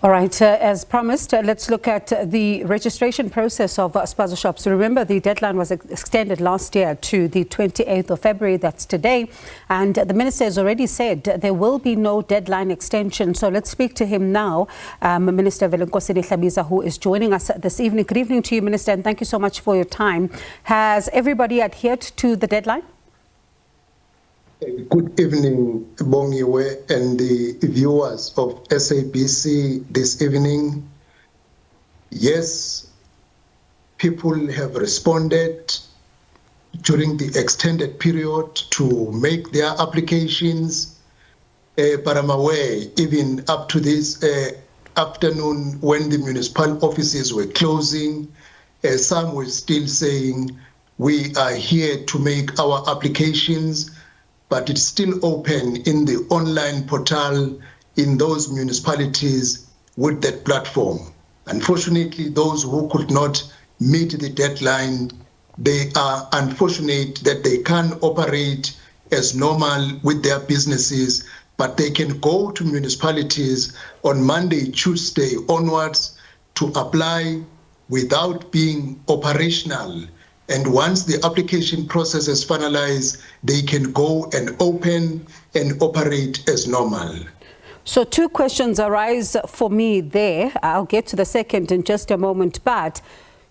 All right, as promised, let's look at the registration process of Spaza shops. Remember, the deadline was extended last year to the 28th of February, that's today. And the minister has already said there will be no deadline extension. So let's speak to him now, Minister Velenkosini Hlabisa, who is joining us this evening. Good evening to you, Minister, and thank you so much for your time. Has everybody adhered to the deadline? Good evening, Bongiwe, and the viewers of SABC this evening. Yes, people have responded during the extended period to make their applications, but I'm aware even up to this afternoon when the municipal offices were closing, some were still saying we are here to make our applications, but it's still open in the online portal in those municipalities with that platform. Unfortunately, those who could not meet the deadline, they are unfortunate that they can't operate as normal with their businesses, but they can go to municipalities on Monday, Tuesday onwards to apply without being operational. And once the application process is finalized, they can go and open and operate as normal. So two questions arise for me there. I'll get to the second in just a moment, but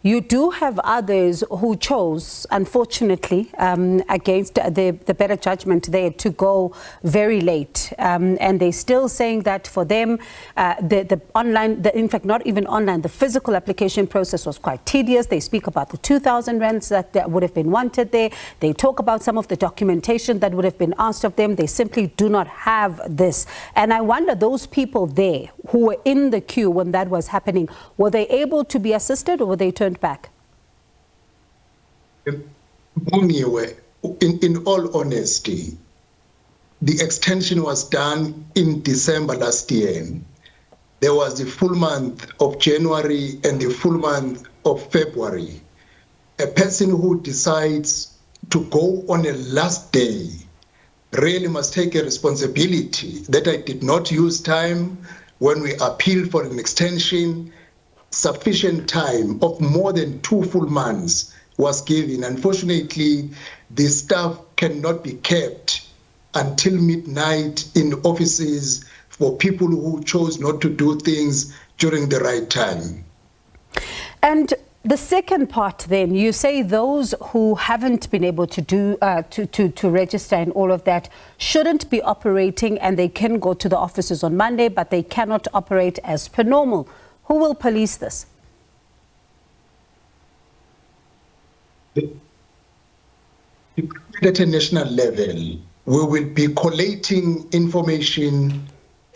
you do have others who chose, unfortunately, against the better judgment there, to go very late. And they're still saying that for them, the online, in fact, not even online, the physical application process was quite tedious. They speak about the 2,000 rands that would have been wanted there. They talk about some of the documentation that would have been asked of them. They simply do not have this. And I wonder, those people there who were in the queue when that was happening, were they able to be assisted, or were they turned back? In all honesty, the extension was done in December last year. There was the full month of January and the full month of February. A person who decides to go on a last day really must take a responsibility that I did not use time when we appealed for an extension. Sufficient time of more than 2 full months was given. Unfortunately, the staff cannot be kept until midnight in offices for people who chose not to do things during the right time. And the second part then, you say those who haven't been able to do to register and all of that shouldn't be operating, and they can go to the offices on Monday, but they cannot operate as per normal. Who will police this? At a national level, we will be collating information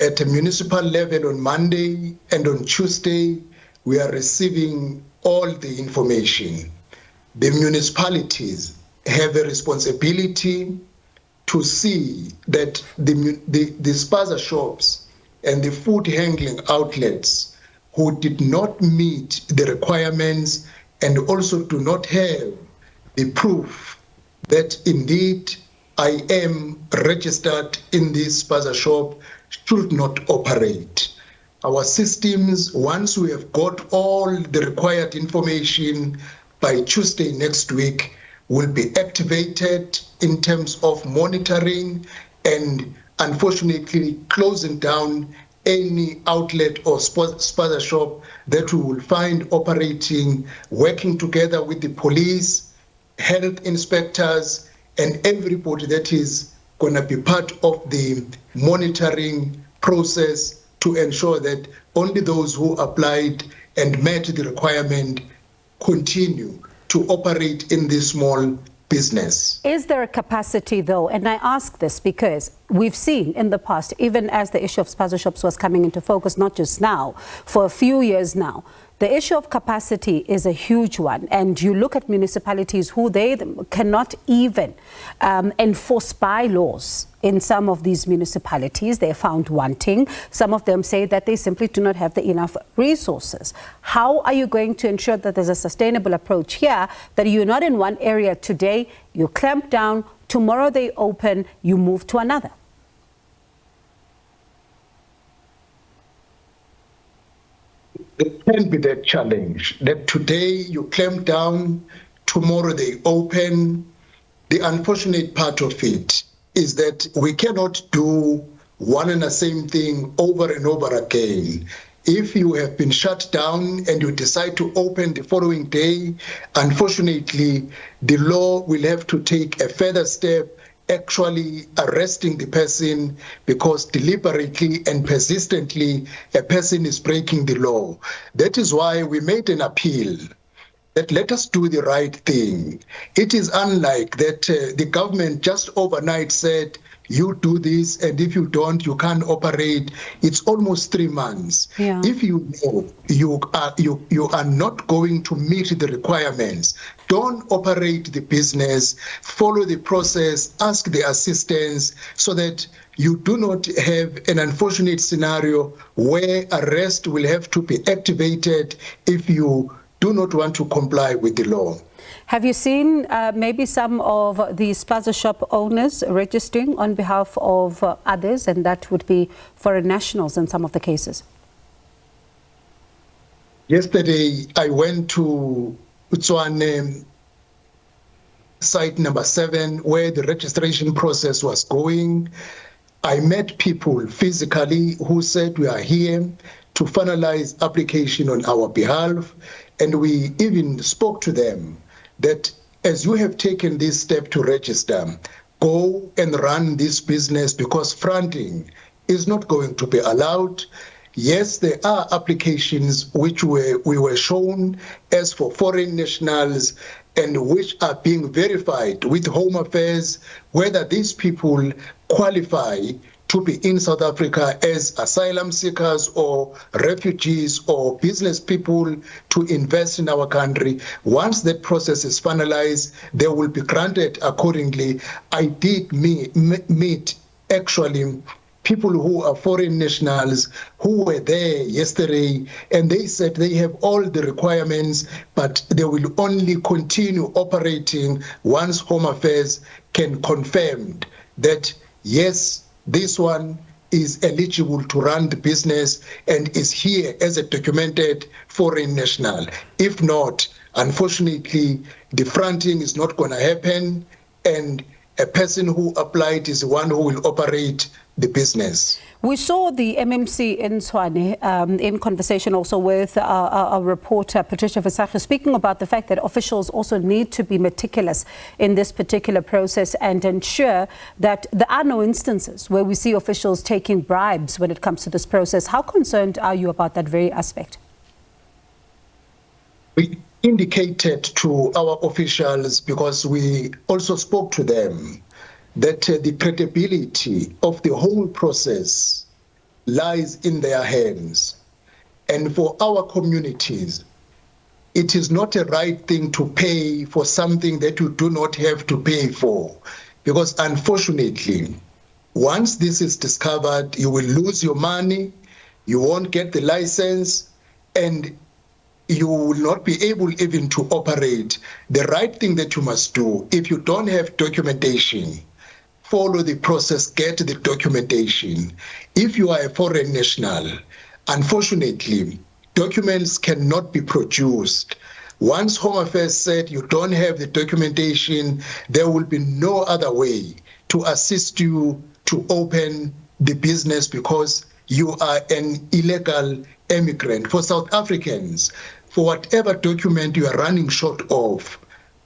at a municipal level on Monday, and on Tuesday, we are receiving all the information. The municipalities have a responsibility to see that the Spaza shops and the food handling outlets who did not meet the requirements and also do not have the proof that indeed I am registered in this Spaza shop should not operate. Our systems, once we have got all the required information by Tuesday next week, will be activated in terms of monitoring and unfortunately closing down any outlet or Spaza shop that we will find operating, working together with the police, health inspectors, and everybody that is going to be part of the monitoring process to ensure that only those who applied and met the requirement continue to operate in this small business. Is there a capacity, though? And I ask this because we've seen in the past, even as the issue of Spaza shops was coming into focus, not just now, for a few years now, the issue of capacity is a huge one. And you look at municipalities who they cannot even enforce bylaws. In some of these municipalities, they're found wanting. Some of them say that they simply do not have the enough resources. How are you going to ensure that there's a sustainable approach here, that you're not in one area today, you clamp down, tomorrow they open, you move to another? There can be that challenge that today you clamp down, tomorrow they open. The unfortunate part of it is that we cannot do one and the same thing over and over again. If you have been shut down and you decide to open the following day, unfortunately, the law will have to take a further step, actually arresting the person, because deliberately and persistently a person is breaking the law. That is why we made an appeal that let us do the right thing. It is unlike that the government just overnight said, you do this, and if you don't, you can't operate. It's almost 3 months. Yeah. If you know you are not going to meet the requirements, don't operate the business, follow the process, ask the assistance, so that you do not have an unfortunate scenario where arrest will have to be activated if you do not want to comply with the law. Have you seen maybe some of the Spaza shop owners registering on behalf of others, and that would be foreign nationals in some of the cases? Yesterday, I went to Utswane, site number 7, where the registration process was going. I met people physically who said we are here to finalize application on our behalf, and we even spoke to them that as you have taken this step to register, go and run this business, because fronting is not going to be allowed. Yes, there are applications which we were shown as for foreign nationals and which are being verified with Home Affairs, whether these people qualify to be in South Africa as asylum seekers or refugees or business people to invest in our country. Once that process is finalized, they will be granted accordingly. I did meet actually people who are foreign nationals who were there yesterday, and they said they have all the requirements, but they will only continue operating once Home Affairs can confirm that, yes, this one is eligible to run the business and is here as a documented foreign national. If not, unfortunately, the fronting is not going to happen, and a person who applied is the one who will operate the business. We saw the MMC in Tshwane in conversation also with our reporter, Patricia Visache, speaking about the fact that officials also need to be meticulous in this particular process and ensure that there are no instances where we see officials taking bribes when it comes to this process. How concerned are you about that very aspect? We indicated to our officials, because we also spoke to them, that the credibility of the whole process lies in their hands. And for our communities, it is not a right thing to pay for something that you do not have to pay for. Because unfortunately, once this is discovered, you will lose your money, you won't get the license, and you will not be able even to operate. The right thing that you must do, if you don't have documentation, follow the process, get the documentation. If you are a foreign national, unfortunately, documents cannot be produced. Once Home Affairs said you don't have the documentation, there will be no other way to assist you to open the business, because you are an illegal immigrant. For South Africans, for whatever document you are running short of,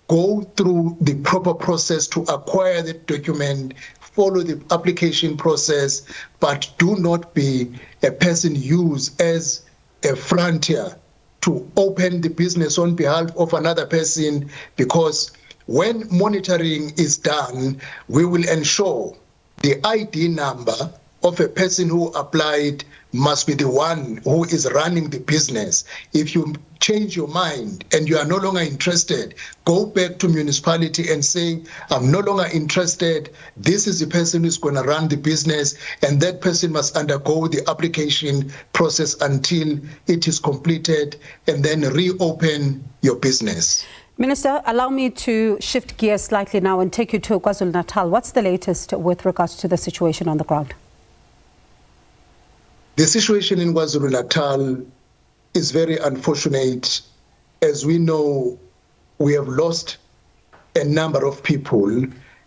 go through the proper process to acquire the document, follow the application process, but do not be a person used as a frontier to open the business on behalf of another person, because when monitoring is done, we will ensure the ID number of a person who applied must be the one who is running the business. If you change your mind and you are no longer interested, go back to municipality and say, I'm no longer interested. This is the person who's going to run the business, and that person must undergo the application process until it is completed, and then reopen your business. Minister, allow me to shift gears slightly now and take you to KwaZulu-Natal. What's the latest with regards to the situation on the ground? The situation in KwaZulu-Natal is very unfortunate. As we know, we have lost a number of people.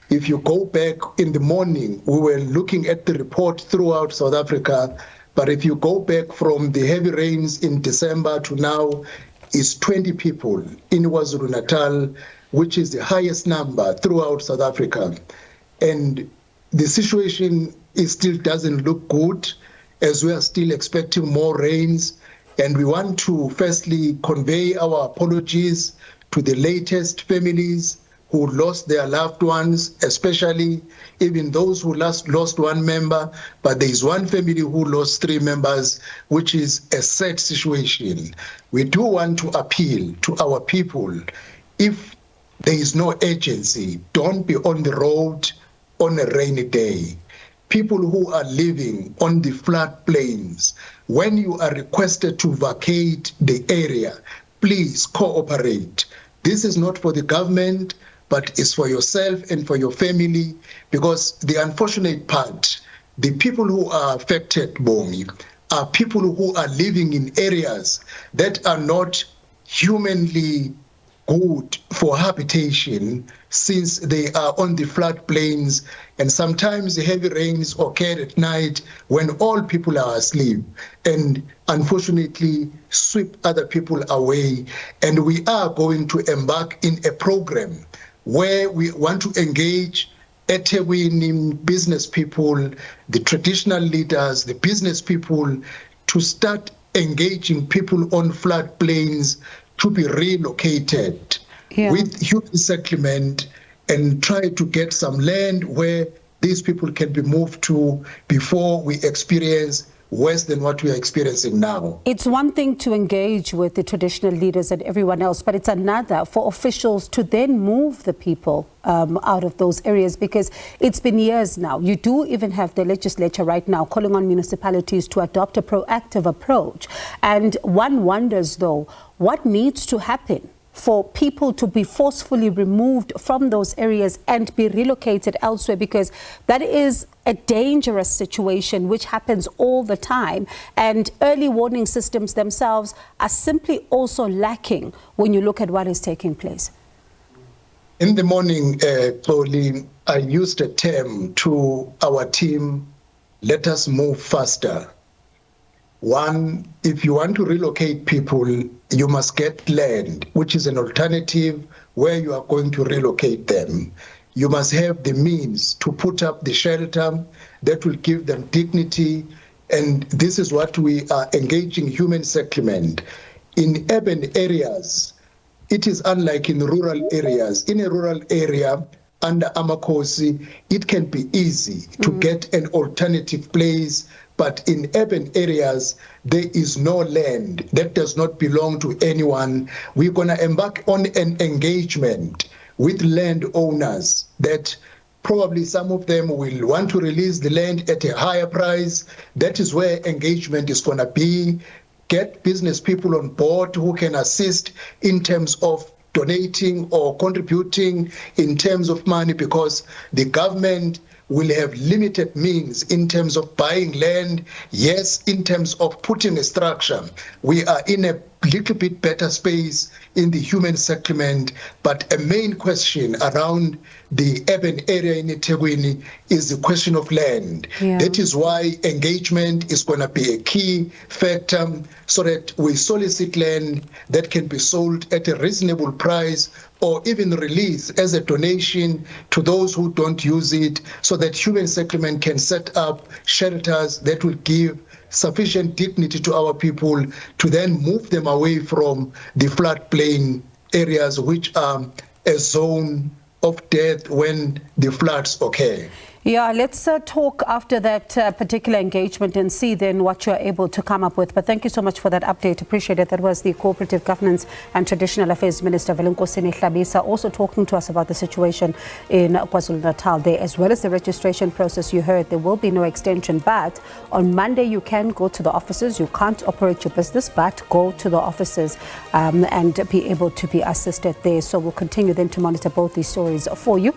If you go back in the morning, we were looking at the report throughout South Africa, but if you go back from the heavy rains in December to now, it's 20 people in KwaZulu-Natal, which is the highest number throughout South Africa. And the situation still doesn't look good, as we are still expecting more rains. And we want to firstly convey our apologies to the latest families who lost their loved ones, especially even those who lost one member, but there is one family who lost 3 members, which is a sad situation. We do want to appeal to our people. If there is no urgency, don't be on the road on a rainy day. People who are living on the floodplains, when you are requested to vacate the area, please cooperate. This is not for the government, but it's for yourself and for your family, because the unfortunate part, the people who are affected, Bongi, are people who are living in areas that are not humanly good for habitation, since they are on the floodplains, and sometimes the heavy rains occur at night when all people are asleep and unfortunately sweep other people away. And we are going to embark in a program where we want to engage eThekwini business people, the traditional leaders, the business people, to start engaging people on floodplains to be relocated with human settlement, and try to get some land where these people can be moved to before we experience worse than what we are experiencing now. It's one thing to engage with the traditional leaders and everyone else, but it's another for officials to then move the people out of those areas, because it's been years now. You do even have the legislature right now calling on municipalities to adopt a proactive approach. And one wonders, though, what needs to happen for people to be forcefully removed from those areas and be relocated elsewhere, because that is a dangerous situation which happens all the time, and early warning systems themselves are simply also lacking when you look at what is taking place. In the morning, Pauline, I used a term to our team: let us move faster. One, if you want to relocate people, you must get land, which is an alternative where you are going to relocate them. You must have the means to put up the shelter that will give them dignity. And this is what we are engaging human settlement. In urban areas, it is unlike in rural areas. In a rural area, under Amakosi, it can be easy to get an alternative place. But in urban areas, there is no land that does not belong to anyone. We're going to embark on an engagement with landowners that probably some of them will want to release the land at a higher price. That is where engagement is going to be. Get business people on board who can assist in terms of donating or contributing in terms of money, because the government will have limited means in terms of buying land. Yes, in terms of putting a structure, we are in a little bit better space in the human settlement, but a main question around the urban area in eThekwini is the question of land. That is why engagement is going to be a key factor, so that we solicit land that can be sold at a reasonable price, or even release as a donation to those who don't use it, so that human settlement can set up shelters that will give sufficient dignity to our people to then move them away from the floodplain areas, which are a zone of death when the floods occur. Yeah, let's talk after that particular engagement and see then what you're able to come up with. But thank you so much for that update. Appreciate it. That was the Cooperative Governance and Traditional Affairs Minister, Velenkosini Hlabisa, also talking to us about the situation in KwaZulu-Natal there, as well as the registration process. You heard there will be no extension, but on Monday you can go to the offices. You can't operate your business, but go to the offices and be able to be assisted there. So we'll continue then to monitor both these stories for you.